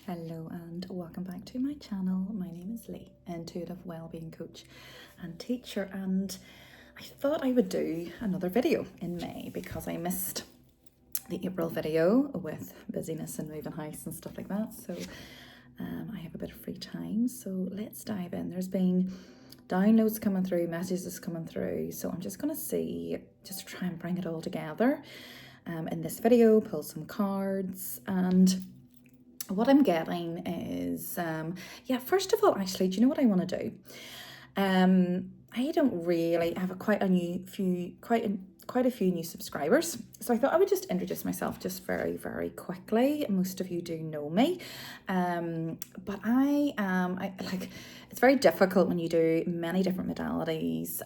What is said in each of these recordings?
Hello and welcome back to my channel. My name is Lee, intuitive wellbeing coach and teacher, and I thought I would do another video in May because I missed the April video with busyness and moving house and stuff like that. So I have a bit of free time, so let's dive in. There's been downloads coming through, messages coming through, so I'm just going to just try and bring it all together in this video, pull some cards. And what I'm getting is, first of all, actually, do you know what I want to do? I don't really have quite a few new subscribers, so I thought I would just introduce myself just very, very quickly. Most of you do know me, but it's very difficult when you do many different modalities.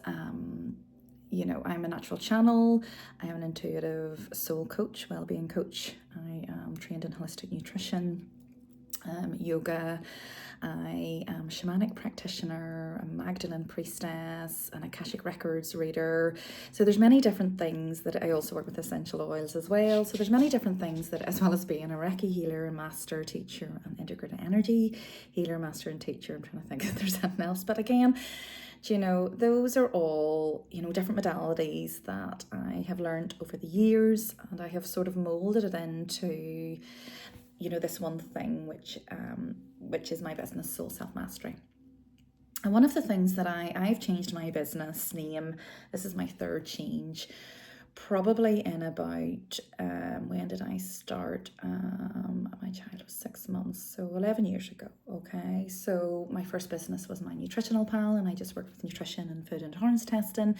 I'm a natural channel. I am an intuitive soul coach, wellbeing coach. I am trained in holistic nutrition, yoga. I am a shamanic practitioner, a Magdalene priestess, an Akashic Records reader. So there's many different things that I also work with essential oils as well. So there's many different things that, as well as being a Reiki healer, and master, teacher, and integrated energy healer, master, and teacher. I'm trying to think if there's anything else. But again, those are all, different modalities that I have learned over the years, and I have sort of molded it into, this one thing, which is my business, Soul Self-Mastery. And one of the things that I've changed my business name, this is my third change, probably in about, when did I start? My child was 6 months, so 11 years ago, okay? So my first business was my nutritional pal, and I just worked with nutrition and food intolerance testing.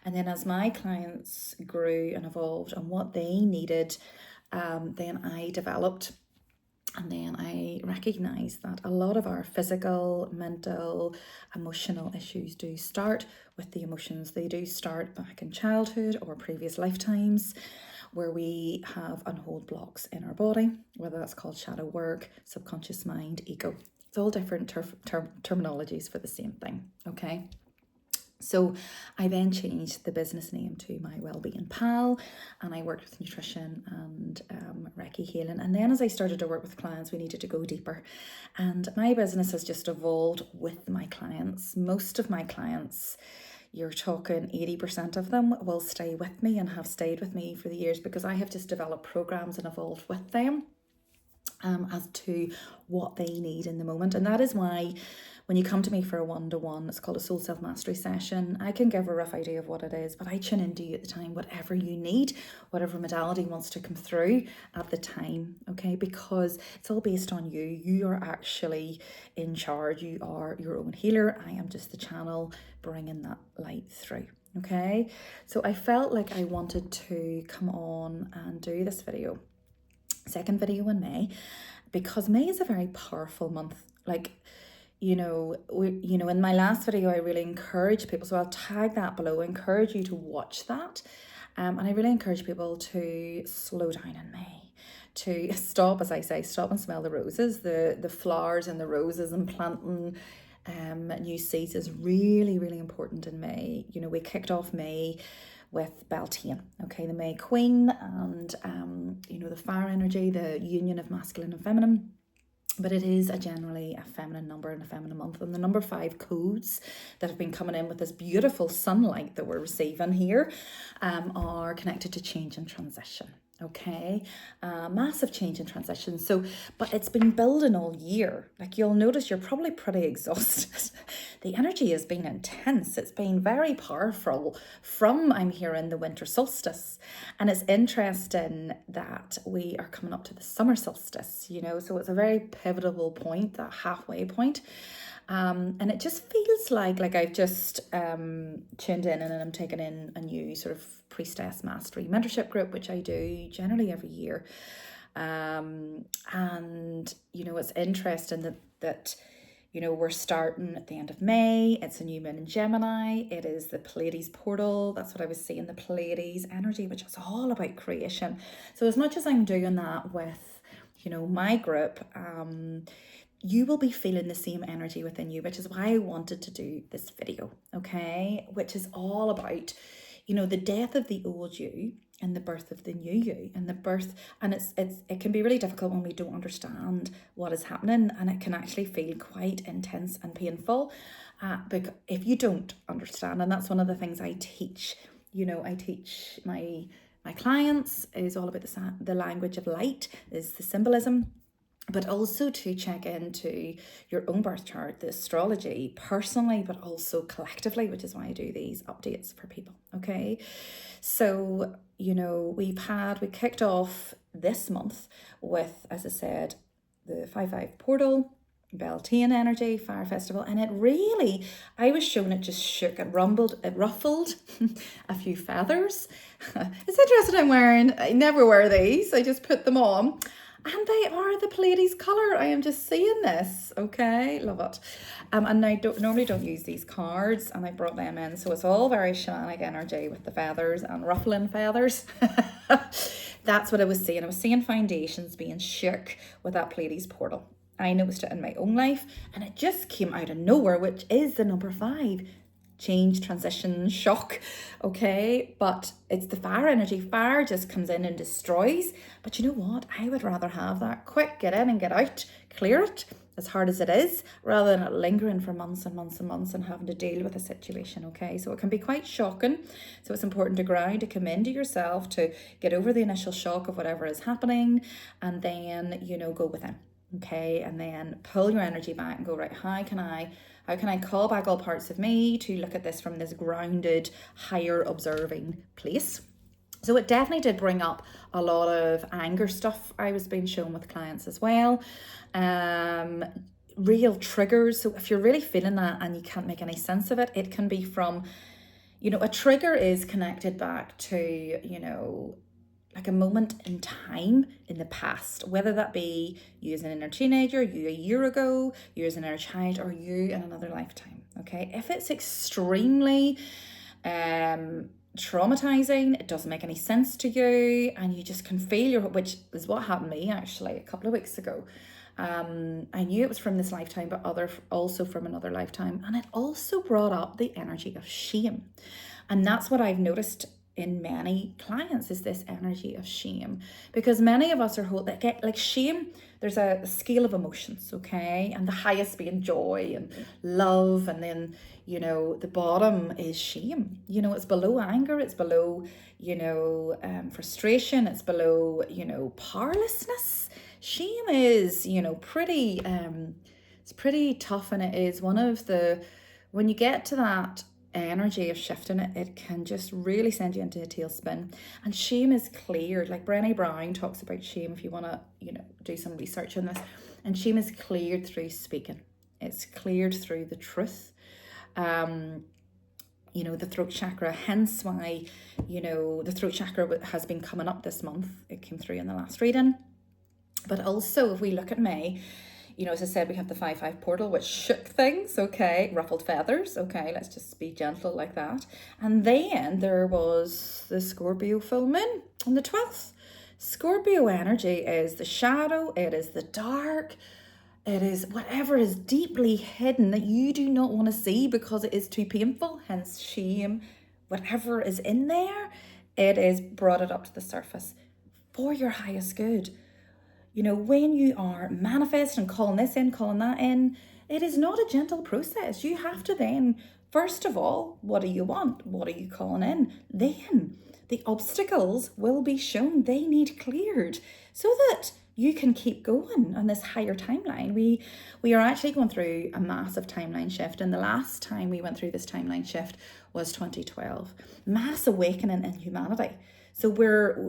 And then as my clients grew and evolved on what they needed, then I developed. And then I recognised that a lot of our physical, mental, emotional issues do start with the emotions. They do start back in childhood or previous lifetimes, where we have unhold blocks in our body, whether that's called shadow work, subconscious mind, ego. It's all different terminologies for the same thing, okay? So I then changed the business name to my Wellbeing Pal, and I worked with nutrition and Reiki healing. And then as I started to work with clients, we needed to go deeper. And my business has just evolved with my clients. Most of my clients, you're talking 80% of them, will stay with me and have stayed with me for the years, because I have just developed programs and evolved with them as to what they need in the moment. And that is why when you come to me for a one-to-one, it's called a soul self-mastery session, I can give a rough idea of what it is, but I tune into you at the time, whatever you need, whatever modality wants to come through at the time, okay? Because it's all based on you. You are actually in charge. You are your own healer. I am just the channel bringing that light through. Okay, so I felt like I wanted to come on and do this video, second video in May, because May is a very powerful month. In my last video, I really encourage people, so I'll tag that below, encourage you to watch that. And I really encourage people to slow down in May, to stop, as I say, stop and smell the roses, the flowers and the roses, and planting new seeds is really, really important in May. We kicked off May with Beltane, okay, the May Queen, and the fire energy, the union of masculine and feminine. But it is generally a feminine number and a feminine month. And the number 5 codes that have been coming in with this beautiful sunlight that we're receiving here are connected to change and transition. Okay, massive change and transition. So, but it's been building all year. Like, you'll notice you're probably pretty exhausted. The energy has been intense. It's been very powerful from, I'm hearing, the winter solstice. And it's interesting that we are coming up to the summer solstice, so it's a very pivotal point, that halfway point. And it just feels like I've just tuned in, and I'm taking in a new sort of priestess mastery mentorship group, which I do generally every year. And it's interesting that we're starting at the end of May. It's a new moon in Gemini. It is the Pleiades Portal. That's what I was saying, the Pleiades energy, which is all about creation. So as much as I'm doing that with, my group, you will be feeling the same energy within you, which is why I wanted to do this video, okay? Which is all about, you know, the death of the old you and the birth of the new you, and the birth, and it can be really difficult when we don't understand what is happening, and it can actually feel quite intense and painful, because if you don't understand, and that's one of the things I teach. You know, I teach my clients is all about the language of light, is the symbolism, but also to check into your own birth chart, the astrology, personally, but also collectively, which is why I do these updates for people, okay? So, you know, we kicked off this month with, as I said, the 5-5 portal, Beltane energy, fire festival, and it really, I was shown, it just shook, it rumbled, it ruffled a few feathers. It's interesting I'm wearing, I never wear these, I just put them on. And they are the Pleiades colour. I am just seeing this. Okay, love it. And I normally don't use these cards, and I brought them in, so it's all very shamanic energy with the feathers and ruffling feathers. That's what I was seeing. I was seeing foundations being shook with that Pleiades portal. I noticed it in my own life, and it just came out of nowhere, which is the number 5. Change, transition, shock, okay? But it's the fire energy. Fire just comes in and destroys. But you know what? I would rather have that quick, get in and get out, clear it, as hard as it is, rather than it lingering for months and months and months and having to deal with a situation, okay? So it can be quite shocking. So it's important to ground, to come into yourself, to get over the initial shock of whatever is happening, and then, you know, go within, okay? And then pull your energy back and go, right, how can I call back all parts of me to look at this from this grounded, higher observing place? So it definitely did bring up a lot of anger stuff I was being shown with clients as well. Real triggers. So if you're really feeling that and you can't make any sense of it, it can be from, you know, a trigger is connected back to, you know, like a moment in time in the past, whether that be you as an inner teenager, you a year ago, you as an inner child, or you in another lifetime, okay? If it's extremely traumatizing, it doesn't make any sense to you, and you just can feel which is what happened to me actually a couple of weeks ago. I knew it was from this lifetime, but also from another lifetime, and it also brought up the energy of shame. And that's what I've noticed in many clients, is this energy of shame, because many of us are like shame. There's a scale of emotions, okay, and the highest being joy and love, and then, you know, the bottom is shame. You know, it's below anger, it's below, you know, frustration, it's below, you know, powerlessness. Shame is, you know, pretty it's pretty tough, and it is one of the, when you get to that energy of shifting it, it can just really send you into a tailspin. And shame is cleared, like Brené Brown talks about shame, if you want to, you know, do some research on this. And shame is cleared through speaking. It's cleared through the truth. You know, the throat chakra, hence why, you know, the throat chakra has been coming up this month. It came through in the last reading. But also, if we look at May, you know, as I said, we have the 5-5 portal, which shook things, okay, ruffled feathers, okay, let's just be gentle like that. And then there was the Scorpio full moon on the 12th. Scorpio energy is the shadow, it is the dark, it is whatever is deeply hidden that you do not want to see because it is too painful, hence shame. Whatever is in there, it is brought it up to the surface for your highest good. You know, when you are manifesting, calling this in, calling that in, it is not a gentle process. You have to then, first of all, what do you want? What are you calling in? Then the obstacles will be shown. They need cleared so that you can keep going on this higher timeline. We are actually going through a massive timeline shift. And the last time we went through this timeline shift was 2012. Mass awakening in humanity. So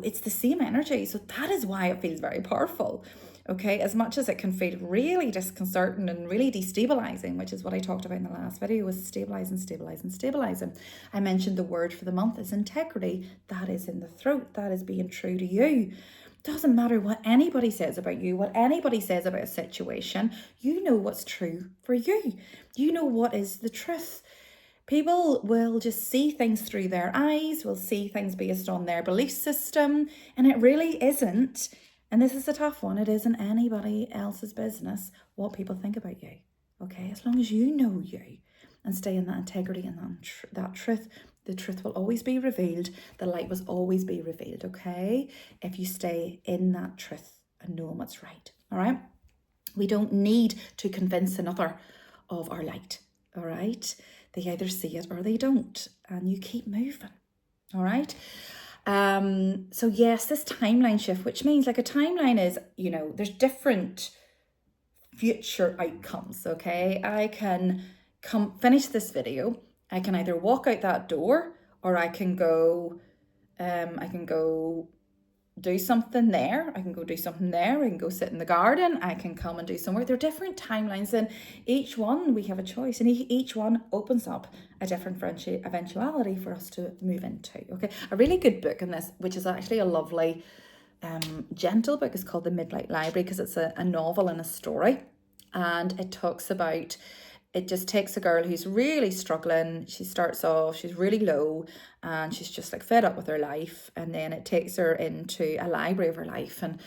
it's the same energy. So that is why it feels very powerful. Okay, as much as it can feel really disconcerting and really destabilizing, which is what I talked about in the last video, was stabilizing. I mentioned the word for the month is integrity. That is in the throat. That is being true to you. Doesn't matter what anybody says about you, what anybody says about a situation. You know what's true for you. You know what is the truth. People will just see things through their eyes, will see things based on their belief system, and it really isn't, and this is a tough one, it isn't anybody else's business what people think about you, okay? As long as you know you and stay in that integrity and that truth, The truth will always be revealed. The light will always be revealed, okay? If you stay in that truth and know what's right, all right? We don't need to convince another of our light, all right? They either see it or they don't, and you keep moving, all right? So yes, this timeline shift, which means like a timeline is, there's different future outcomes, okay? I can finish this video. I can either walk out that door, or I can go do something there. I can go do something there. I can go sit in the garden. I can come and do some work. There are different timelines, and each one we have a choice, and each one opens up a different eventuality for us to move into. Okay, a really good book in this, which is actually a lovely, gentle book, is called The Midnight Library, because it's a novel and a story, and it talks about. It just takes a girl who's really struggling. She starts off, she's really low, and she's just like fed up with her life. And then it takes her into a library of her life. And,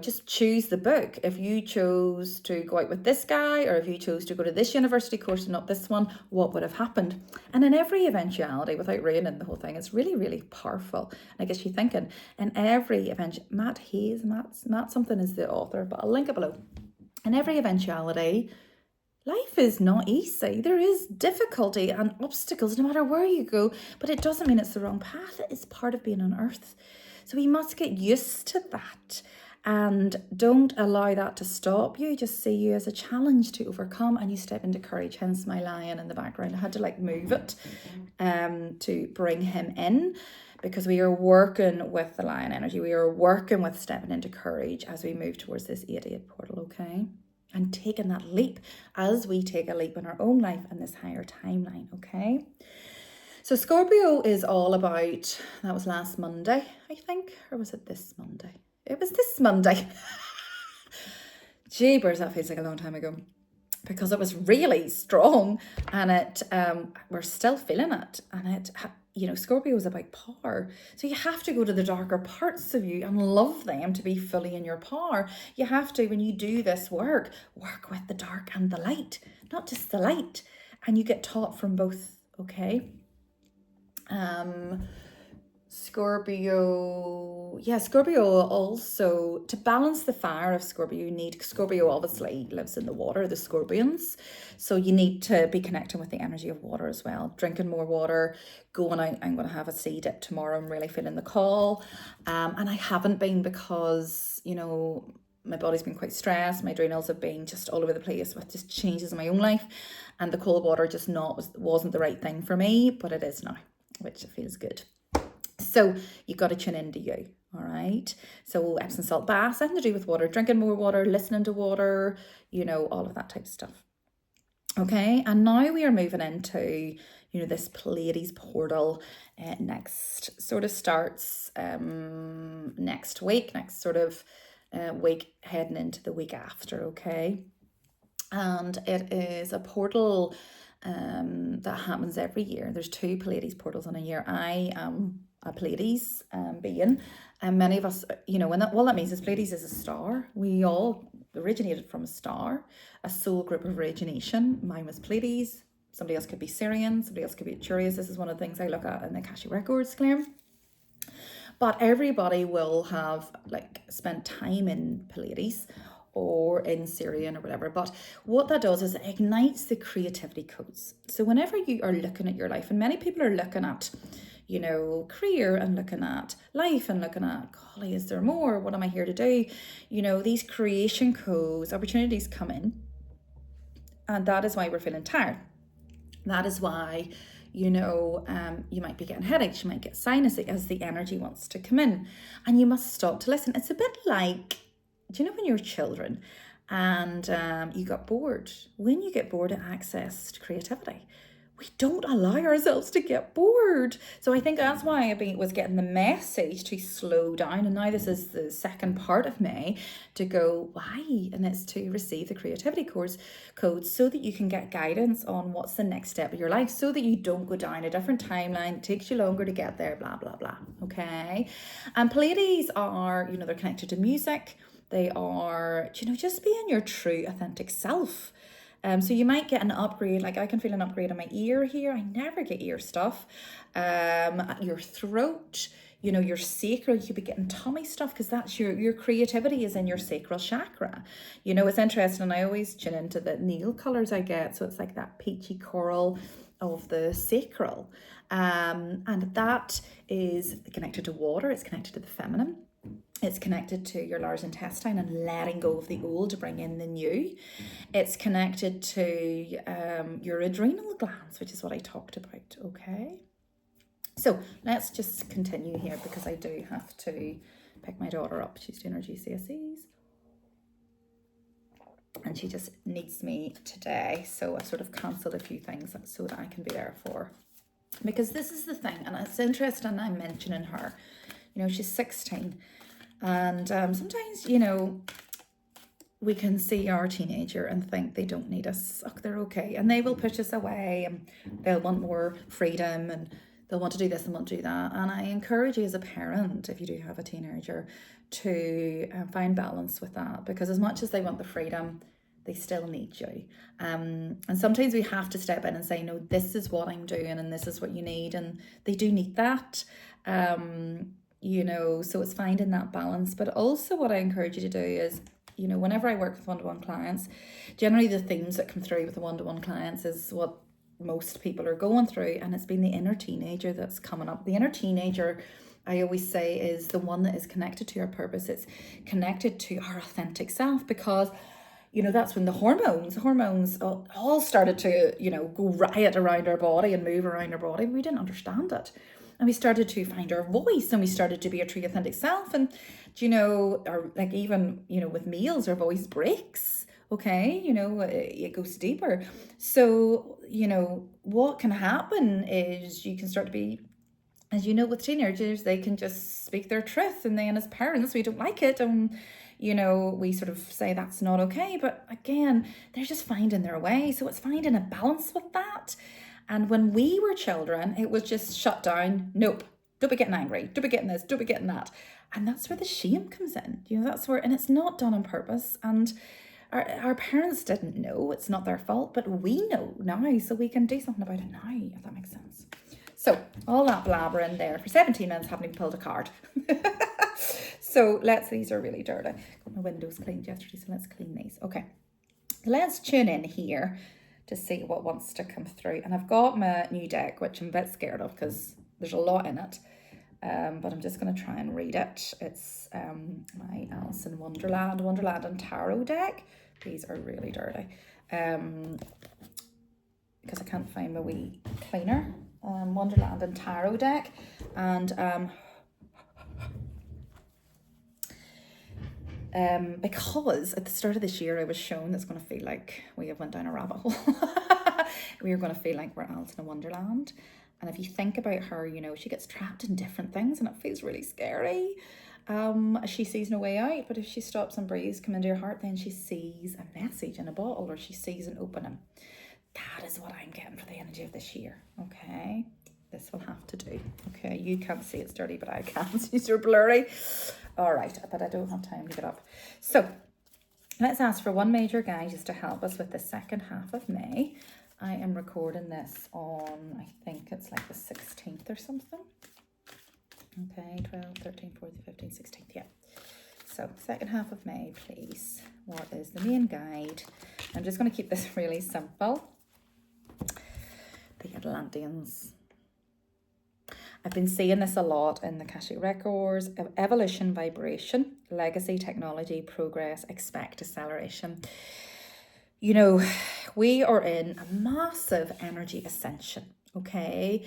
just choose the book. If you chose to go out with this guy, or if you chose to go to this university course and not this one, what would have happened? And in every eventuality, without ruining the whole thing, it's really, really powerful. And I guess you're thinking, in every Matt something is the author, but I'll link it below. In every eventuality, life is not easy. There is difficulty and obstacles no matter where you go, but it doesn't mean it's the wrong path. It is part of being on earth. So we must get used to that, and don't allow that to stop you. Just see you as a challenge to overcome, and you step into courage. Hence my lion in the background. I had to move it to bring him in, because we are working with the lion energy. We are working with stepping into courage as we move towards this 88 portal, okay? And taking that leap as we take a leap in our own life and this higher timeline, okay? So Scorpio is all about, that was last Monday, I think, or was it this Monday? It was this Monday. Jeepers, that feels like a long time ago, because it was really strong, and we're still feeling it, and Scorpio is about power. So you have to go to the darker parts of you and love them to be fully in your power. You have to, when you do this work with the dark and the light, not just the light. And you get taught from both, okay? Scorpio also, to balance the fire of Scorpio, Scorpio obviously lives in the water, the scorpions. So you need to be connecting with the energy of water as well. Drinking more water, going out. I'm going to have a sea dip tomorrow. I'm really feeling the call. And I haven't been because, my body's been quite stressed. My adrenals have been just all over the place with just changes in my own life. And the cold water just wasn't the right thing for me, but it is now, which feels good. So you've got to tune into you, all right? So Epsom salt baths, nothing to do with water, drinking more water, listening to water, all of that type of stuff. Okay, and now we are moving into, this Pleiades portal. Next sort of starts next week, week heading into the week after, okay? And it is a portal that happens every year. There's 2 Pleiades portals in a year. I am a Pleiades being, and many of us, that means is Pleiades is a star. We all originated from a star, a soul group of origination. Mine was Pleiades. Somebody else could be Syrian, somebody else could be Arcturus. This is one of the things I look at in the Akashic Records claim. But everybody will have spent time in Pleiades or in Syrian or whatever. But what that does is it ignites the creativity codes. So whenever you are looking at your life, and many people are looking at, career and looking at life and looking at, golly, is there more? What am I here to do? These creation codes, opportunities come in. And that is why we're feeling tired. That is why, you might be getting headaches, you might get sinusy as the energy wants to come in. And you must stop to listen. It's a bit like, do you know when you were children and you got bored? When you get bored, it accessed creativity. We don't allow ourselves to get bored. So I think that's why I was getting the message to slow down. And now this is the second part of May to go, why? And it's to receive the creativity codes so that you can get guidance on what's the next step of your life, so that you don't go down a different timeline. It takes you longer to get there, blah, blah, blah. Okay. And Pleiades are, they're connected to music. They are, just being your true, authentic self. So you might get an upgrade, like I can feel an upgrade on my ear here. I never get ear stuff. Your throat, you know, your sacral, you could be getting tummy stuff because that's your creativity is in your sacral chakra. You know, it's interesting, and I always tune into the nail colors I get. So it's like that peachy coral of the sacral. And that is connected to water, it's connected to the feminine. It's connected to your large intestine and letting go of the old to bring in the new. It's connected to your adrenal glands, which is what I talked about, okay? So let's just continue here because I do have to pick my daughter up. She's doing her GCSEs. And she just needs me today. So I've sort of cancelled a few things so that I can be there for her. Because this is the thing, and it's interesting I'm mentioning her. You know, she's 16. And sometimes, you know, we can see our teenager and think they don't need us. Oh, they're okay. And they will push us away and they'll want more freedom and they'll want to do this and want to do that. And I encourage you as a parent, if you do have a teenager, to find balance with that. Because as much as they want the freedom, they still need you. And sometimes we have to step in and say, no, this is what I'm doing and this is what you need. And they do need that. You know, so it's finding that balance. But also what I encourage you to do is, you know, whenever I work with one-to-one clients, generally the themes that come through with the one-to-one clients is what most people are going through. And it's been the inner teenager that's coming up. The inner teenager, I always say, is the one that is connected to our purpose. It's connected to our authentic self because, you know, that's when the hormones all started to, you know, go riot around our body and move around our body. We didn't understand it. And we started to find our voice and we started to be our true authentic self. And, you know, or like even, you know, with meals, our voice breaks. Okay, you know, it goes deeper. So, you know, what can happen is you can start to be, as you know, with teenagers, they can just speak their truth. And then as parents, we don't like it. And, you know, we sort of say that's not okay. But again, they're just finding their way. So it's finding a balance with that. And when we were children, it was just shut down. Nope, don't be getting angry. Don't be getting this, don't be getting that. And that's where the shame comes in. You know, that's where, and it's not done on purpose. And our parents didn't know. It's not their fault, but we know now. So we can do something about it now, if that makes sense. So all that blabber in there for 17 minutes, haven't even pulled a card. So these are really dirty. Got my windows cleaned yesterday, so let's clean these. Okay, let's tune in here to see what wants to come through. And I've got my new deck, which I'm a bit scared of because there's a lot in it. But I'm just going to try and read it. It's my Alice in Wonderland and Tarot deck. These are really dirty. Because I can't find my wee cleaner. Wonderland and Tarot deck. And because at the start of this year I was shown it's going to feel like we have went down a rabbit hole. We are going to feel like we're Alice in a Wonderland. And if you think about her, you know, she gets trapped in different things and it feels really scary. She sees no way out, but if she stops and breathes, come into her heart, then she sees a message in a bottle or she sees an opening. That is what I'm getting for the energy of this year, okay? This will have to do. Okay, you can't see it's dirty, but I can. These are blurry. All right, but I don't have time to get up. So let's ask for one major guide just to help us with the second half of May. I am recording this on, I think it's like the 16th or something. Okay, 12, 13, 14, 15, 16th, yeah. So second half of May, please. What is the main guide? I'm just going to keep this really simple. The Atlanteans. I've been seeing this a lot in the Akashic Records. Evolution, vibration, legacy, technology, progress, expect acceleration. You know, we are in a massive energy ascension, okay?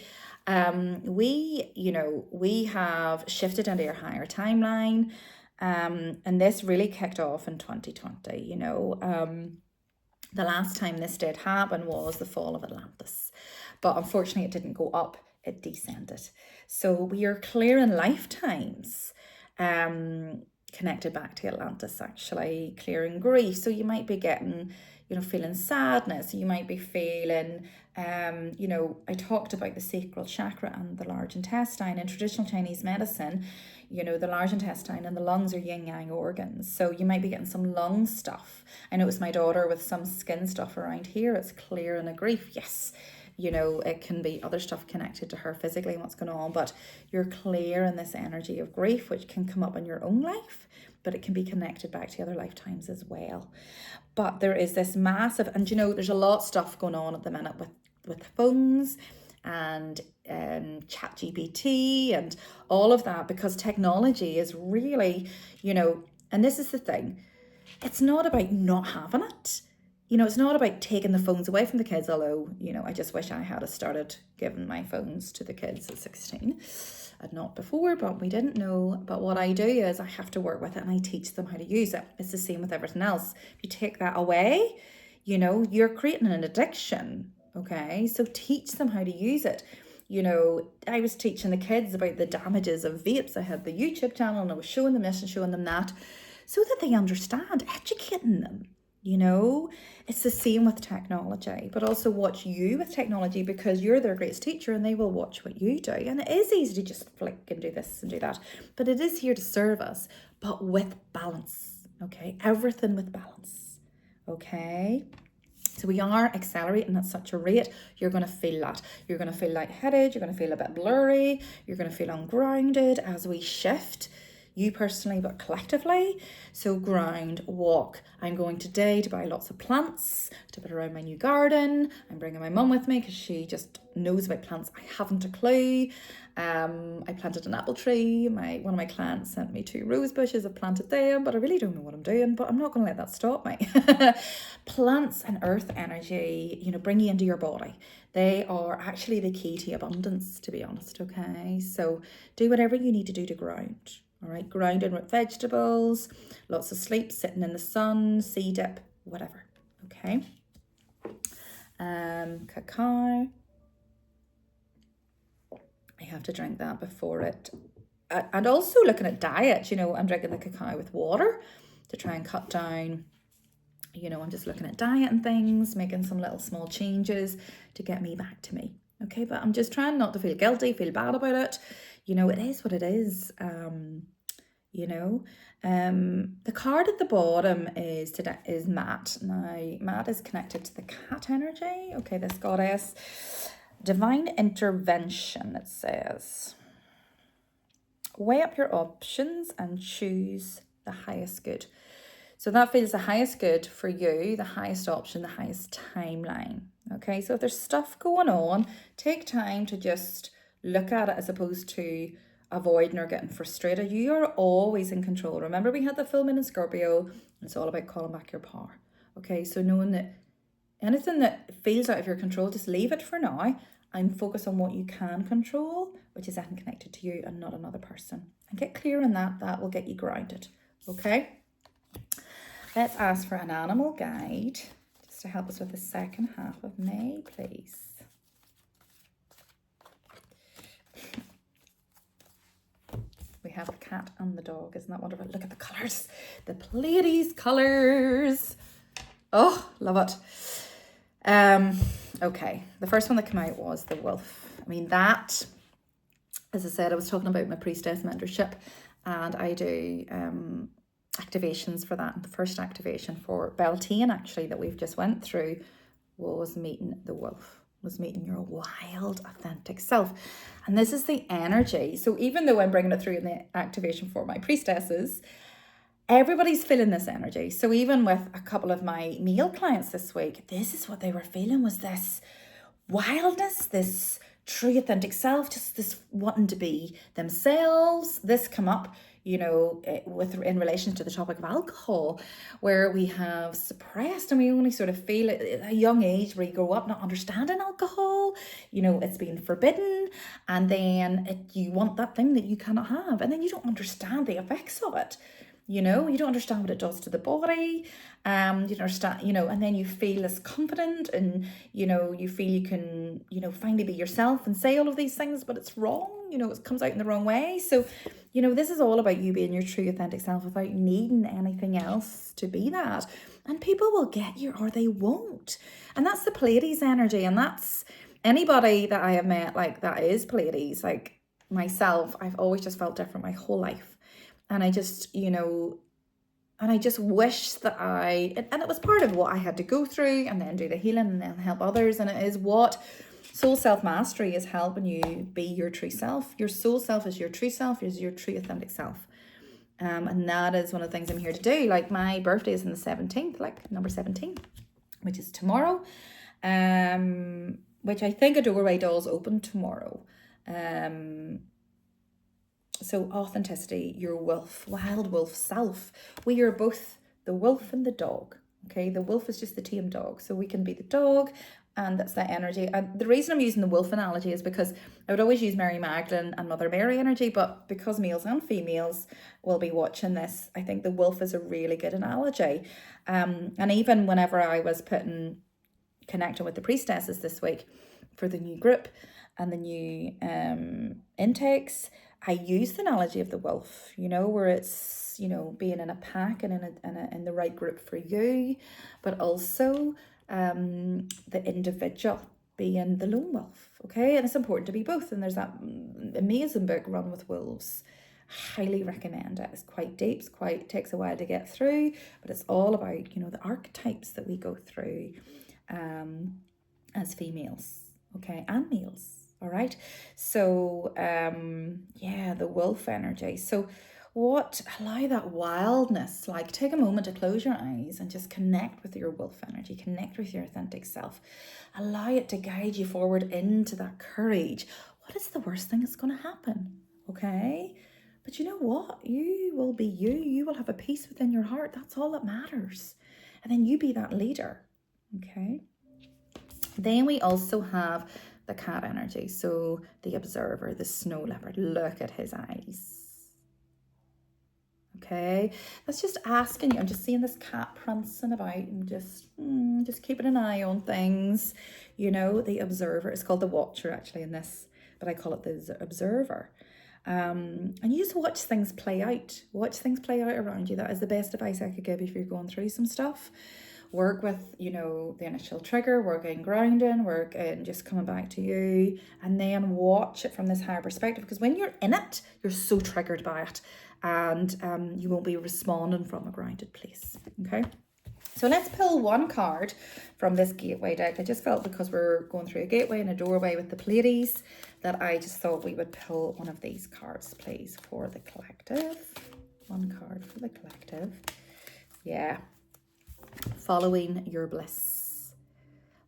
We have shifted into a higher timeline, and this really kicked off in 2020, you know. The last time this did happen was the fall of Atlantis, but unfortunately it didn't go up, it descended. So we are clearing lifetimes, connected back to Atlantis, actually, clearing grief. So you might be getting, you know, feeling sadness. You might be feeling, you know, I talked about the sacral chakra and the large intestine. In traditional Chinese medicine, You know, the large intestine and the lungs are yin yang organs. So you might be getting some lung stuff. I noticed my daughter with some skin stuff around here. It's clear in a grief. Yes. You know, it can be other stuff connected to her physically and what's going on, but you're clear in this energy of grief, which can come up in your own life, but it can be connected back to other lifetimes as well. But there is this massive, and you know, there's a lot of stuff going on at the minute with phones and chat GPT and all of that, because technology is really, you know, and this is the thing, it's not about not having it. You know, it's not about taking the phones away from the kids, although, you know, I just wish I had started giving my phones to the kids at 16. I'd not before, but we didn't know. But what I do is I have to work with it and I teach them how to use it. It's the same with everything else. If you take that away, you know, you're creating an addiction, okay? So teach them how to use it. You know, I was teaching the kids about the damages of vapes. I had the YouTube channel and I was showing them this and showing them that so that they understand, educating them. You know, it's the same with technology, but also watch you with technology, because you're their greatest teacher and they will watch what you do. And it is easy to just flick and do this and do that, but it is here to serve us, but with balance, okay? Everything with balance, okay? So we are accelerating at such a rate, you're going to feel that. You're going to feel lightheaded, you're going to feel a bit blurry, you're going to feel ungrounded as we shift. You personally, but collectively. So ground, walk. I'm going today to buy lots of plants to put around my new garden. I'm bringing my mum with me because she just knows about plants. I haven't a clue. I planted an apple tree. One of my clients sent me 2 rose bushes. I've planted them, but I really don't know what I'm doing, but I'm not going to let that stop me. Plants and earth energy, you know, bring you into your body. They are actually the key to abundance, to be honest, okay? So do whatever you need to do to ground. All right, grounded with vegetables, lots of sleep, sitting in the sun, sea dip, whatever. Okay. Cacao. I have to drink that before it. And also looking at diet, you know, I'm drinking the cacao with water to try and cut down. You know, I'm just looking at diet and things, making some little small changes to get me back to me. Okay, but I'm just trying not to feel guilty, feel bad about it. You know, it is what it is. You know, the card at the bottom is Matt. Now, Matt is connected to the cat energy. Okay, this goddess. Divine intervention, it says. Weigh up your options and choose the highest good. So that feels the highest good for you, the highest option, the highest timeline. Okay, so if there's stuff going on, take time to just look at it as opposed to avoiding or getting frustrated. You are always in control. Remember, we had the full moon in Scorpio. It's all about calling back your power. Okay, so knowing that anything that feels out of your control, just leave it for now and focus on what you can control, which is anything connected to you and not another person. And get clear on that. That will get you grounded. Okay, let's ask for an animal guide just to help us with the second half of May, please. We have the cat and the dog. Isn't that wonderful? Look at the colours. The Pleiades colours. Oh, love it. Okay, the first one that came out was the wolf. I mean, that, as I said, I was talking about my priestess mentorship, and I do activations for that. And the first activation for Beltane, actually, that we've just went through was meeting the wolf, was meeting your wild, authentic self. And this is the energy. So even though I'm bringing it through in the activation for my priestesses, everybody's feeling this energy. So even with a couple of my male clients this week, this is what they were feeling, was this wildness, this true authentic self, just this wanting to be themselves. This come up, you know, in relation to the topic of alcohol, where we have suppressed and we only sort of feel it at a young age where you grow up not understanding alcohol, you know, it's been forbidden, and then you want that thing that you cannot have, and then you don't understand the effects of it. You know, you don't understand what it does to the body. You don't understand, you know, and then you feel less confident, and, you know, you feel you can, you know, finally be yourself and say all of these things, but it's wrong, you know, it comes out in the wrong way. So, you know, this is all about you being your true authentic self without needing anything else to be that. And people will get you or they won't. And that's the Pleiades energy. And that's anybody that I have met, like, that is Pleiades, like, myself, I've always just felt different my whole life. And I just, and I just wish that and it was part of what I had to go through and then do the healing and then help others. And it is what soul self-mastery is, helping you be your true self. Your soul self is your true self, is your true authentic self. And that is one of the things I'm here to do. Like, my birthday is on the 17th, like number 17, which is tomorrow. Which I think a doorway does open tomorrow. So authenticity, your wolf, wild wolf self. We are both the wolf and the dog. Okay, the wolf is just the tame dog. So we can be the dog, and that's that energy. And the reason I'm using the wolf analogy is because I would always use Mary Magdalene and Mother Mary energy, but because males and females will be watching this, I think the wolf is a really good analogy. And even whenever I was connecting with the priestesses this week for the new group and the new intakes, I use the analogy of the wolf, where it's, being in a pack and in the right group for you, but also the individual being the lone wolf, okay? And it's important to be both. And there's that amazing book, Run with Wolves. Highly recommend it. It's quite deep, takes a while to get through, but it's all about, the archetypes that we go through as females, okay, and males. All right. So, the wolf energy. So allow that wildness, like take a moment to close your eyes and just connect with your wolf energy, connect with your authentic self. Allow it to guide you forward into that courage. What is the worst thing that's going to happen? Okay. But you know what? You will be you. You will have a peace within your heart. That's all that matters. And then you be that leader. Okay. Then we also have the cat energy. So the observer, the snow leopard, look at his eyes. Okay, that's just asking you. I'm just seeing this cat prancing about and just keeping an eye on things. The observer. It's called the watcher actually in this, but I call it the observer. And you just watch things play out. Watch things play out around you. That is the best advice I could give if you're going through some stuff. Work with, the initial trigger, work in grounding, work in just coming back to you, and then watch it from this higher perspective. Because when you're in it, you're so triggered by it, and you won't be responding from a grounded place. Okay. So let's pull one card from this gateway deck. I just felt because we're going through a gateway and a doorway with the Pleiades that I just thought we would pull one of these cards, please, for the collective. One card for the collective. Yeah. Following your bliss.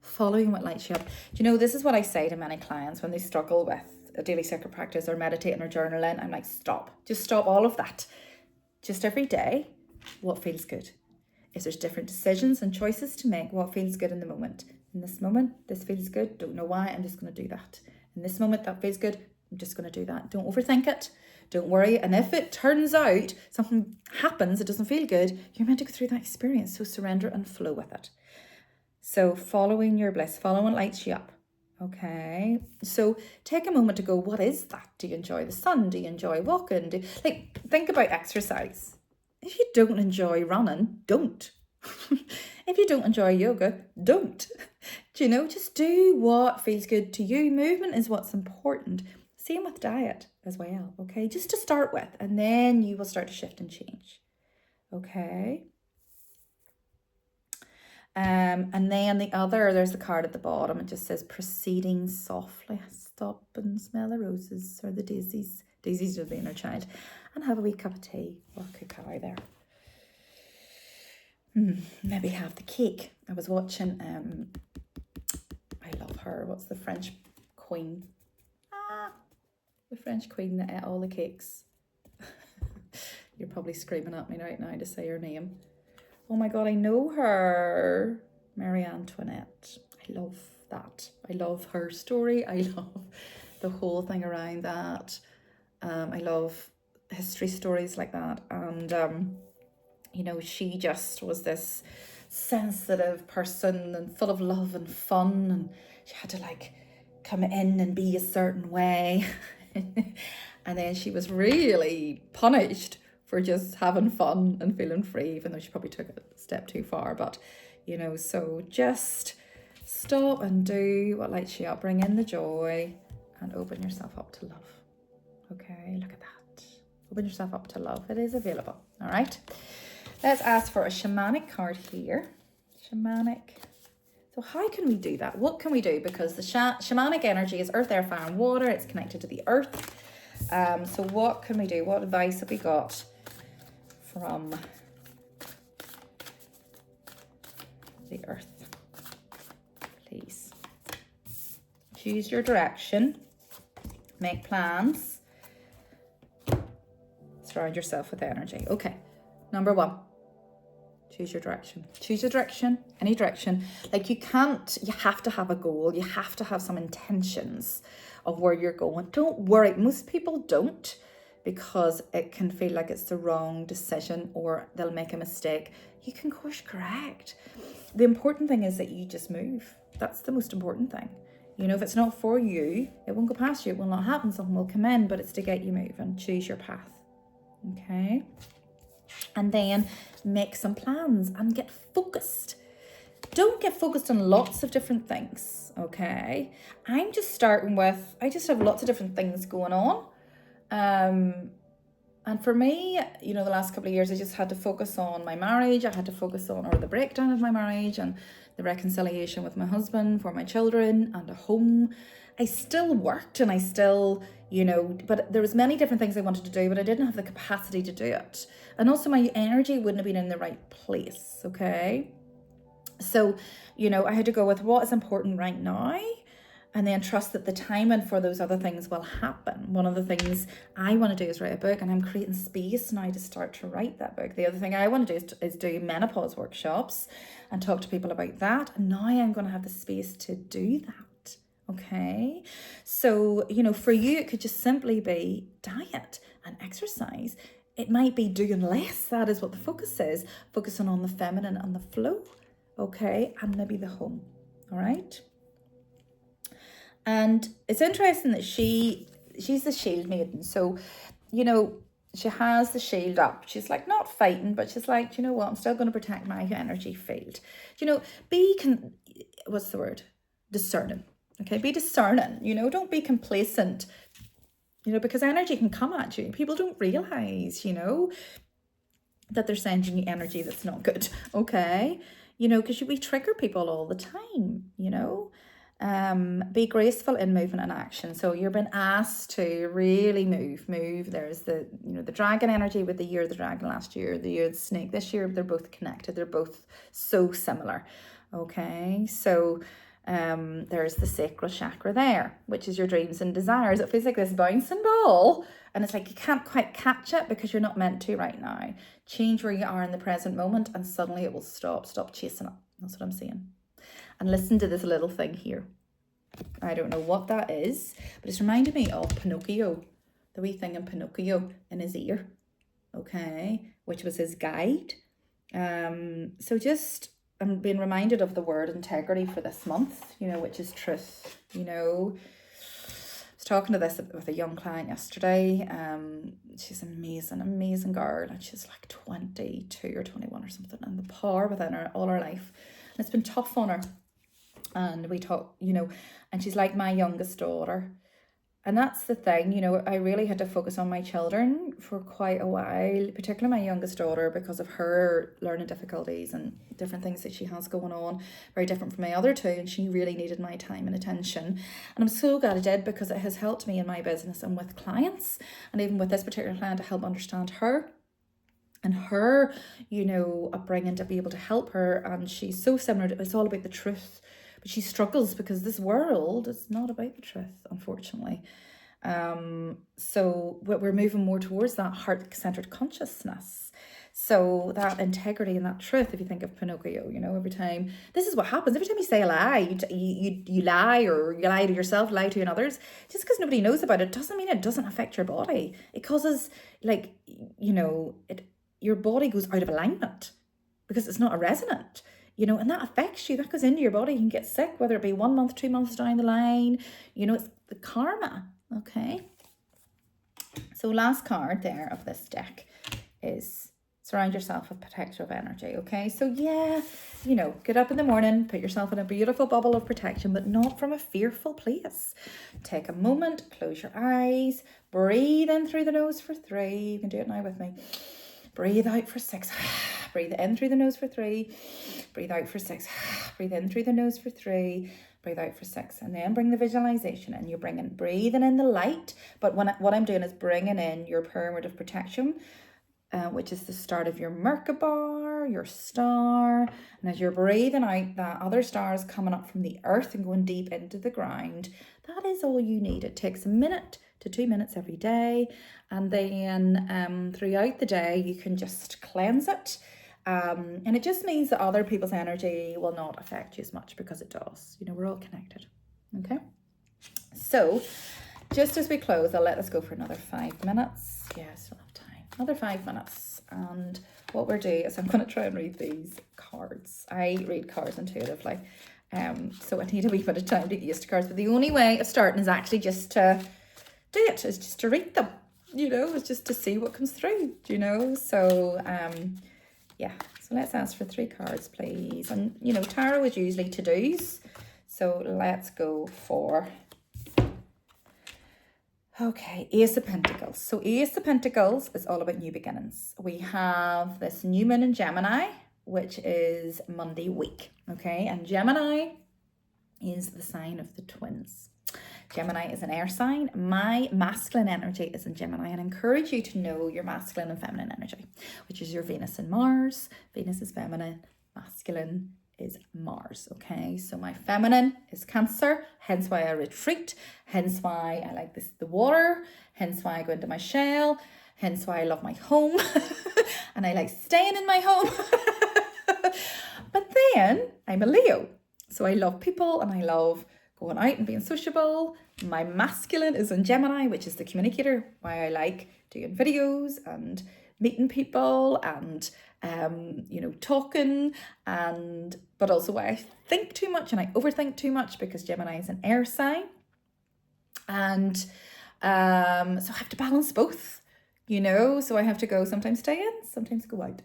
Following what lights you up. Do you know, this is what I say to many clients when they struggle with a daily sacred practice or meditating or journaling. I'm like, stop. Just stop all of that. Just every day, what feels good? If there's different decisions and choices to make, what feels good in the moment? In this moment, this feels good. Don't know why, I'm just going to do that. In this moment, that feels good. I'm just going to do that. Don't overthink it. Don't worry. And if it turns out something happens, it doesn't feel good, you're meant to go through that experience. So surrender and flow with it. So following your bliss, following what lights you up. Okay. So take a moment to go, what is that? Do you enjoy the sun? Do you enjoy walking? Think about exercise. If you don't enjoy running, don't. If you don't enjoy yoga, don't. Just do what feels good to you. Movement is what's important. Same with diet as well, okay? Just to start with, and then you will start to shift and change, okay? And then there's the card at the bottom. It just says proceeding softly. Stop and smell the roses or the daisies. Daisies are the inner child. And have a wee cup of tea or cacao there. Maybe have the cake. I was watching, I love her. What's the French queen? The French queen that ate all the cakes. You're probably screaming at me right now to say her name. Oh my God, I know her. Marie Antoinette. I love that. I love her story. I love the whole thing around that. I love history stories like that. And, she just was this sensitive person and full of love and fun. And she had to come in and be a certain way. And then she was really punished for just having fun and feeling free, even though she probably took it a step too far. But, so just stop and do what lights you up, bring in the joy and open yourself up to love. Okay, look at that. Open yourself up to love. It is available. All right. Let's ask for a shamanic card here. Shamanic. So how can we do that? What can we do? Because the shamanic energy is earth, air, fire, and water. It's connected to the earth. So what can we do? What advice have we got from the earth? Please. Choose your direction. Make plans. Surround yourself with energy. Okay. Number 1. Choose your direction. Choose your direction, any direction. Like you have to have a goal. You have to have some intentions of where you're going. Don't worry. Most people don't, because it can feel like it's the wrong decision or they'll make a mistake. You can course correct. The important thing is that you just move. That's the most important thing. You know, if it's not for you, it won't go past you. It will not happen. Something will come in, but it's to get you moving. Choose your path. Okay. And then make some plans and get focused. Don't get focused on lots of different things, okay? I'm just starting with, I just have lots of different things going on. And for me, you know, the last couple of years, I just had to focus on my marriage. I had to focus on, or the breakdown of my marriage and the reconciliation with my husband, for my children and a home. I still worked and I still, you know, but there was many different things I wanted to do, but I didn't have the capacity to do it. And also my energy wouldn't have been in the right place, okay? So, you know, I had to go with what is important right now, and then trust that the timing for those other things will happen. One of the things I want to do is write a book, and I'm creating space now to start to write that book. The other thing I want to do is do menopause workshops and talk to people about that. And now I'm going to have the space to do that. Okay. So, you know, for you, it could just simply be diet and exercise. It might be doing less. That is what the focus is. Focusing on the feminine and the flow. Okay. And maybe the home. All right. And it's interesting that she's the shield maiden. So, you know, she has the shield up. She's like not fighting, but she's like, you know what? I'm still going to protect my energy field. You know, discerning. Okay, be discerning. You know, don't be complacent. You know, because energy can come at you. People don't realize, you know, that they're sending you energy that's not good. Okay, you know, because we trigger people all the time. You know. Be graceful in movement and action. So you're being asked to really move. There's the, you know, the dragon energy with the year of the dragon last year, the year of the snake this year. They're both connected. They're both so similar. Okay. So there's the sacral chakra there, which is your dreams and desires. It feels like this bouncing ball, and it's like you can't quite catch it because you're not meant to right now. Change where you are in the present moment, and suddenly it will stop chasing it. That's what I'm saying. And listen to this little thing here. I don't know what that is, but it's reminded me of Pinocchio, the wee thing in Pinocchio in his ear, okay, which was his guide. So just I'm being reminded of the word integrity for this month, you know, which is truth. You know, I was talking to this with a young client yesterday. She's an amazing girl, and she's like 22 or 21 or something, and the power within her all her life. And it's been tough on her. And we talk, you know, and she's like my youngest daughter. And that's the thing, you know, I really had to focus on my children for quite a while, particularly my youngest daughter, because of her learning difficulties and different things that she has going on, very different from my other two. And she really needed my time and attention. And I'm so glad I did, because it has helped me in my business and with clients. And even with this particular client, to help understand her and her, you know, upbringing, to be able to help her. And she's so similar. It's all about the truth. But she struggles because this world is not about the truth, unfortunately. So we're moving more towards that heart-centered consciousness. So that integrity and that truth, if you think of Pinocchio, you know, every time, this is what happens. Every time you say a lie, you lie, or you lie to yourself, lie to others. Just because nobody knows about it doesn't mean it doesn't affect your body. It causes, like, you know, your body goes out of alignment because it's not a resonant. You know, and that affects you. That goes into your body. You can get sick, whether it be 1 month, 2 months down the line. You know, it's the karma. Okay. So last card there of this deck is Surround yourself with protective energy, okay? So yeah, you know, get up in the morning, put yourself in a beautiful bubble of protection, but not from a fearful place. Take a moment, close your eyes, breathe in through the nose for 3. You can do it now with me. Breathe out for 6. Breathe in through the nose for 3. Breathe out for 6. Breathe in through the nose for 3. Breathe out for 6. And then bring the visualization in. You're breathing in the light. But what I'm doing is bringing in your pyramid of protection, which is the start of your Merkaba, your star. And as you're breathing out, that other star is coming up from the earth and going deep into the ground. That is all you need. It takes 1 minute to 2 minutes every day. And then throughout the day, you can just cleanse it. And it just means that other people's energy will not affect you as much, because it does. You know, we're all connected. Okay? So, just as we close, I'll let us go for another 5 minutes. Yeah, I still have time. Another 5 minutes. And what we're doing is I'm going to try and read these cards. I read cards intuitively. So I need a wee bit of time to get used to cards. But the only way of starting is actually just to do it, is just to read them. You know, it's just to see what comes through, you know? So, yeah. So let's ask for 3 cards, please. And, you know, tarot is usually to-dos. So let's go for... Okay, Ace of Pentacles. So Ace of Pentacles is all about new beginnings. We have this new moon in Gemini, which is Monday week, okay? And Gemini is the sign of the twins. Gemini is an air sign. My masculine energy is in Gemini, and I encourage you to know your masculine and feminine energy, which is your Venus and Mars. Venus is feminine, masculine is Mars, okay? So my feminine is Cancer, hence why I retreat, hence why I like the water, hence why I go into my shell, hence why I love my home, and I like staying in my home. But then I'm a Leo, so I love people and I love going out and being sociable. My masculine is in Gemini, which is the communicator, why I like doing videos and meeting people and you know, talking, but also why I think too much and I overthink too much, because Gemini is an air sign. And so I have to balance both, you know, so I have to go sometimes stay in, sometimes go out.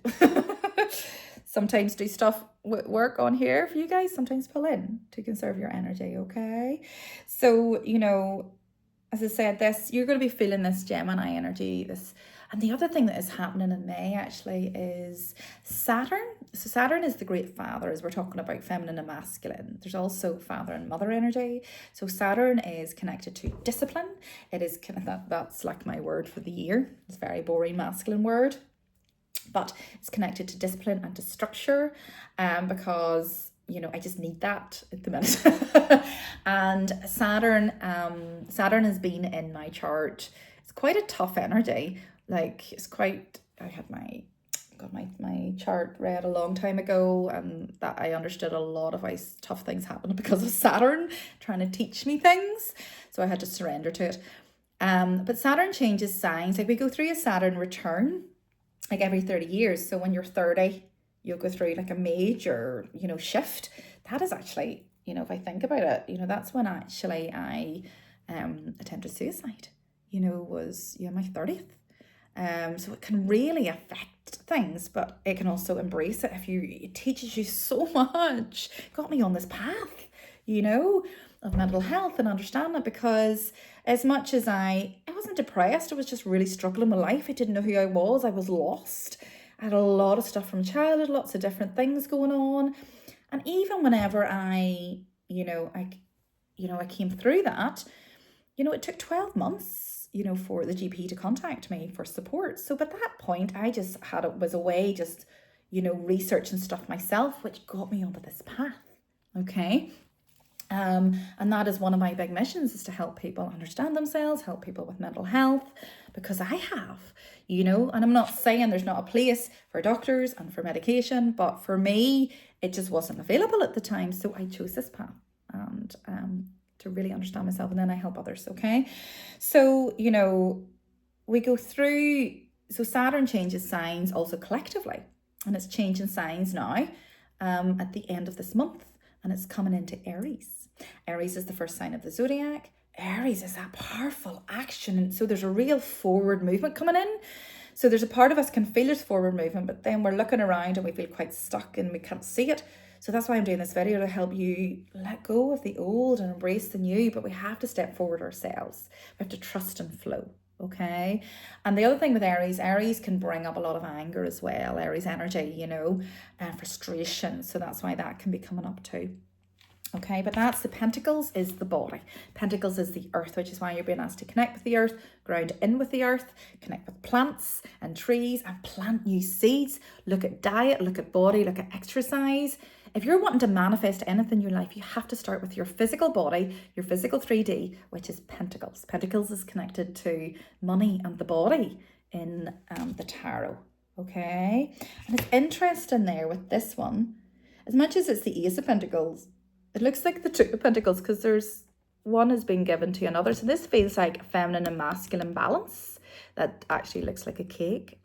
Sometimes do stuff work on here for you guys, sometimes pull in to conserve your energy, okay? So, you know, as I said, you're going to be feeling this Gemini energy, and the other thing that is happening in May actually is Saturn. So Saturn is the great father, as we're talking about feminine and masculine. There's also father and mother energy. So Saturn is connected to discipline. It is kind of that's like my word for the year. It's a very boring masculine word, but it's connected to discipline and to structure, because, you know, I just need that at the minute. And Saturn has been in my chart. It's quite a tough energy. Like, it's quite, I got my chart read a long time ago, and that I understood a lot of why tough things happened because of Saturn trying to teach me things. So I had to surrender to it. But Saturn changes signs. Like, we go through a Saturn return, like every 30 years. So when you're 30, you'll go through like a major, you know, shift. That is actually, you know, if I think about it, you know, that's when actually I attempted suicide, you know, was, my 30th. So it can really affect things, but it can also embrace it it teaches you so much. It got me on this path, you know, of mental health and understanding, because as much as I wasn't depressed, I was just really struggling with life. I didn't know who I was lost. I had a lot of stuff from childhood, lots of different things going on. And even whenever I came through that, you know, it took 12 months, you know, for the GP to contact me for support. So by that point, I just was away just, you know, researching stuff myself, which got me onto this path. Okay. And that is one of my big missions, is to help people understand themselves, help people with mental health, because I have, you know, and I'm not saying there's not a place for doctors and for medication, but for me, it just wasn't available at the time. So I chose this path, and to really understand myself, and then I help others. Okay. So, you know, we go through, so Saturn changes signs also collectively, and it's changing signs now at the end of this month, and it's coming into Aries. Aries is the first sign of the zodiac. Aries is that powerful action, and so there's a real forward movement coming in. So there's a part of us can feel there's forward movement, but then we're looking around and we feel quite stuck and we can't see it. So that's why I'm doing this video, to help you let go of the old and embrace the new, but we have to step forward ourselves. We have to trust and flow, okay? And the other thing with Aries can bring up a lot of anger as well, Aries energy, you know, and frustration. So that's why that can be coming up too. Okay, but that's the Pentacles is the body. Pentacles is the earth, which is why you're being asked to connect with the earth, ground in with the earth, connect with plants and trees and plant new seeds. Look at diet, look at body, look at exercise. If you're wanting to manifest anything in your life, you have to start with your physical body, your physical 3D, which is Pentacles. Pentacles is connected to money and the body in the tarot, okay? And it's interesting there with this one, as much as it's the Ace of Pentacles, it looks like the Two of Pentacles because there's one has been given to another. So this feels like a feminine and masculine balance that actually looks like a cake.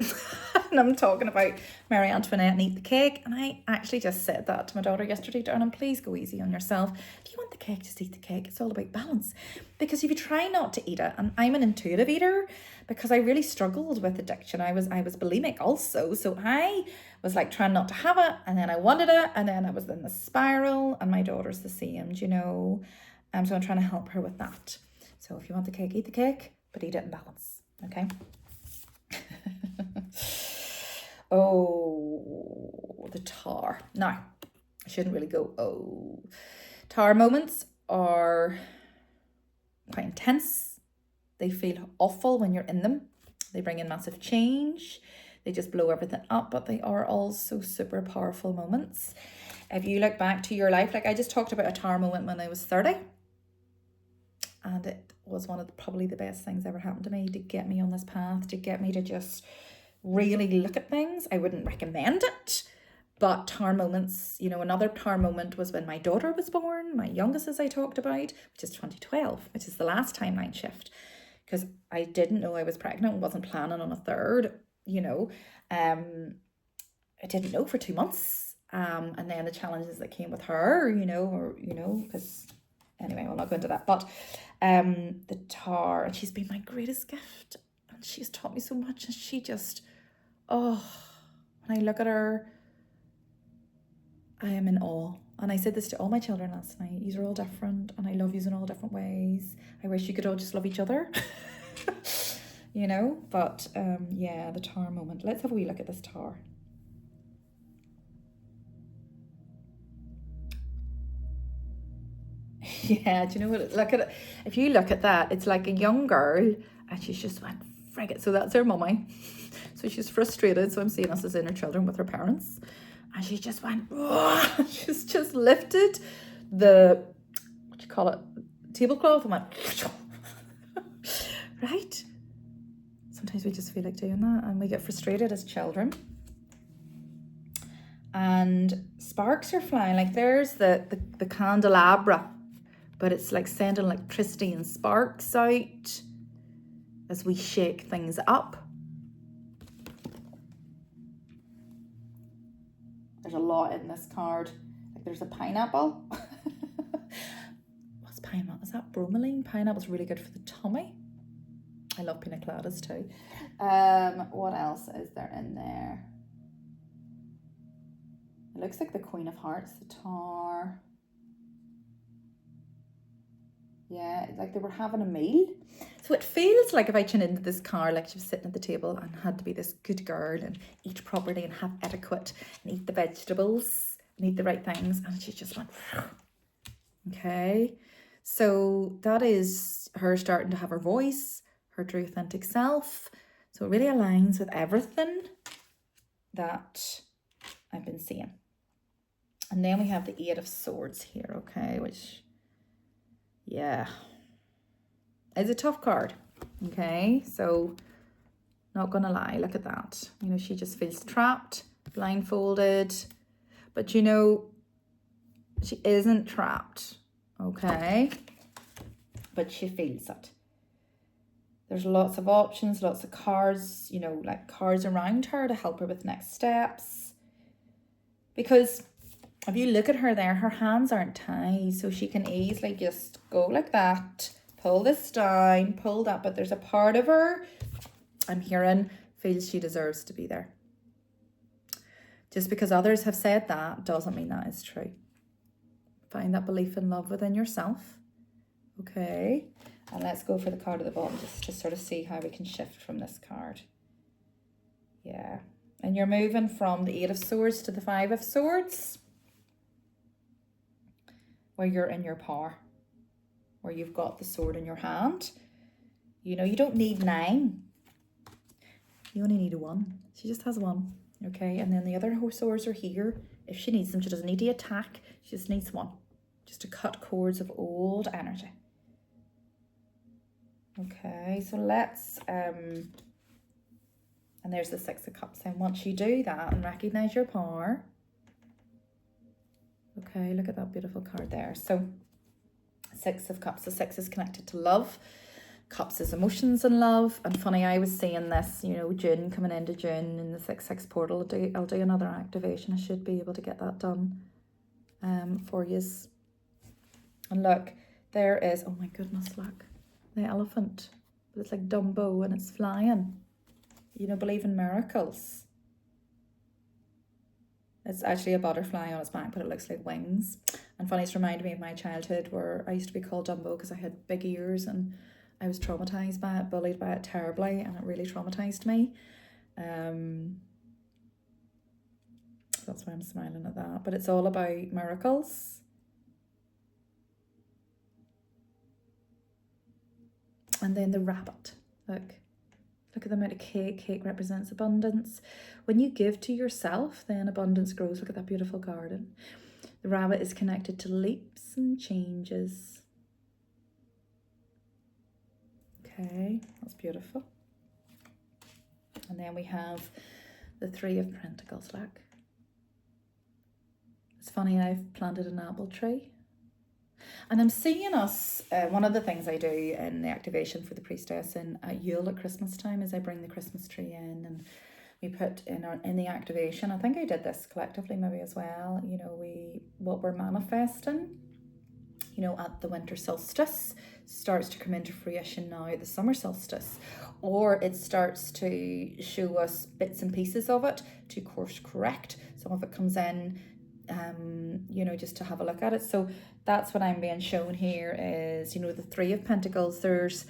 And I'm talking about Marie Antoinette and eat the cake. And I actually just said that to my daughter yesterday, darling, please go easy on yourself. If you want the cake, just eat the cake. It's all about balance. Because if you try not to eat it, and I'm an intuitive eater because I really struggled with addiction. I was bulimic also. So I was like trying not to have it, and then I wanted it, and then I was in the spiral, and my daughter's the same, you know. So I'm trying to help her with that. So if you want the cake, eat the cake, but eat it in balance, okay? Oh, the Tower. Now, I shouldn't really go, oh. Tower moments are quite intense. They feel awful when you're in them. They bring in massive change. They just blow everything up, but they are also super powerful moments. If you look back to your life, like I just talked about a Tower moment when I was 30. And it was one of probably the best things ever happened to me, to get me on this path, to get me to just really look at things. I wouldn't recommend it, but Tower moments, you know, another Tower moment was when my daughter was born, my youngest, as I talked about, which is 2012, which is the last timeline shift, because I didn't know I was pregnant, wasn't planning on a third, you know. I didn't know for 2 months. And then the challenges that came with her, you know, because anyway, we'll not go into that. But the Tower, and she's been my greatest gift. And she's taught me so much. And she just, oh, when I look at her, I am in awe. And I said this to all my children last night. Yous are all different, and I love yous in all different ways. I wish you could all just love each other. You know, but yeah, the Tower moment. Let's have a wee look at this Tower. Yeah, do you know what? Look at it. If you look at that, it's like a young girl, and she's just went frig it. So that's her mummy. So she's frustrated. So I'm seeing us as inner children with her parents, and she just went. Oh, she's just lifted the, what do you call it, tablecloth, and went. Right. Sometimes we just feel like doing that, and we get frustrated as children. And sparks are flying. Like there's the candelabra, but it's like sending electricity and sparks out as we shake things up. There's a lot in this card. Like there's a pineapple. What's pineapple? Is that bromelain? Pineapple's really good for the tummy. I love pina coladas too. What else is there in there? It looks like the Queen of Hearts, the Tower. Yeah, it's like they were having a meal. So it feels like if I tune into this car, like she was sitting at the table and had to be this good girl and eat properly and have etiquette and eat the vegetables and eat the right things. And she just went, okay. So that is her starting to have her voice, her true authentic self. So it really aligns with everything that I've been seeing. And then we have the Eight of Swords here, okay, which, yeah, is a tough card, okay? So, not gonna lie, look at that. You know, she just feels trapped, blindfolded, but you know, she isn't trapped, okay? But she feels it. There's lots of options, lots of cards, you know, like cards around her to help her with next steps. Because if you look at her there, her hands aren't tied, so she can easily just go like that, pull this down, pull that, but there's a part of her, I'm hearing, feels she deserves to be there. Just because others have said that doesn't mean that is true. Find that belief and love within yourself. Okay, and let's go for the card at the bottom just to sort of see how we can shift from this card. Yeah, and you're moving from the 8 of Swords to the 5 of Swords, where you're in your power, where you've got the sword in your hand. You know, you don't need 9. You only need 1. She just has 1. Okay, and then the other swords are here. If she needs them, she doesn't need to attack. She just needs 1. Just to cut cords of old energy. Okay, so let's, and there's the 6 of Cups. And once you do that and recognize your power, okay, look at that beautiful card there. So 6 of Cups, the 6 is connected to love. Cups is emotions and love. And funny, I was seeing this, you know, June, coming into June in the 6/6 portal. I'll do another activation. I should be able to get that done for you. And look, there is, oh my goodness, look, the elephant. But it's like Dumbo and it's flying. You know, believe in miracles. It's actually a butterfly on its back, but it looks like wings. And funny, it's reminded me of my childhood where I used to be called Dumbo because I had big ears and I was traumatized by it, bullied by it terribly, and it really traumatized me. That's why I'm smiling at that. But it's all about miracles. And then the rabbit. Look at the amount of cake. Cake represents abundance. When you give to yourself, then abundance grows. Look at that beautiful garden. The rabbit is connected to leaps and changes. Okay, that's beautiful. And then we have the 3 of Pentacles, look. It's funny, I've planted an apple tree. And I'm seeing us, one of the things I do in the activation for the priestess at Yule at Christmas time is I bring the Christmas tree in and we put in the activation. I think I did this collectively maybe as well. You know, what we're manifesting, you know, at the winter solstice starts to come into fruition now at the summer solstice, or it starts to show us bits and pieces of it to course correct. Some of it comes in, you know, just to have a look at it. So that's what I'm being shown here is, you know, the 3 of Pentacles. There's,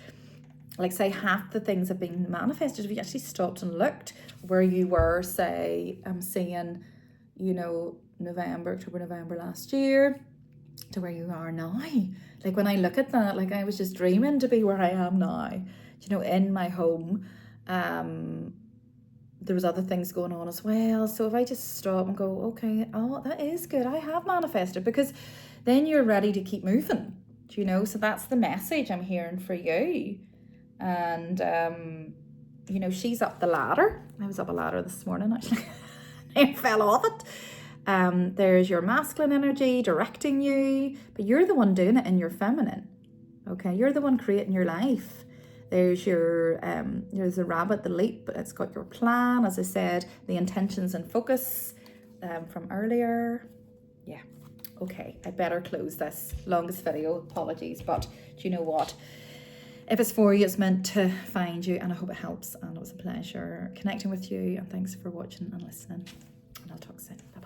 like, say, half the things have been manifested. If you actually stopped and looked where you were, say, I'm seeing, you know, October, November last year to where you are now. Like, when I look at that, like, I was just dreaming to be where I am now, you know, in my home. There was other things going on as well. So if I just stop and go, okay, oh, that is good, I have manifested, because then you're ready to keep moving, you know. So that's the message I'm hearing for you. And you know, she's up the ladder. I was up a ladder this morning, actually. I fell off it. There's your masculine energy directing you, but you're the one doing it in your feminine. Okay, you're the one creating your life. There's there's a rabbit, the leap, but it's got your plan, as I said, the intentions and focus from earlier. Yeah, okay, I better close this longest video, apologies, but do you know what? If it's for you, it's meant to find you, and I hope it helps, and it was a pleasure connecting with you, and thanks for watching and listening, and I'll talk soon. Bye.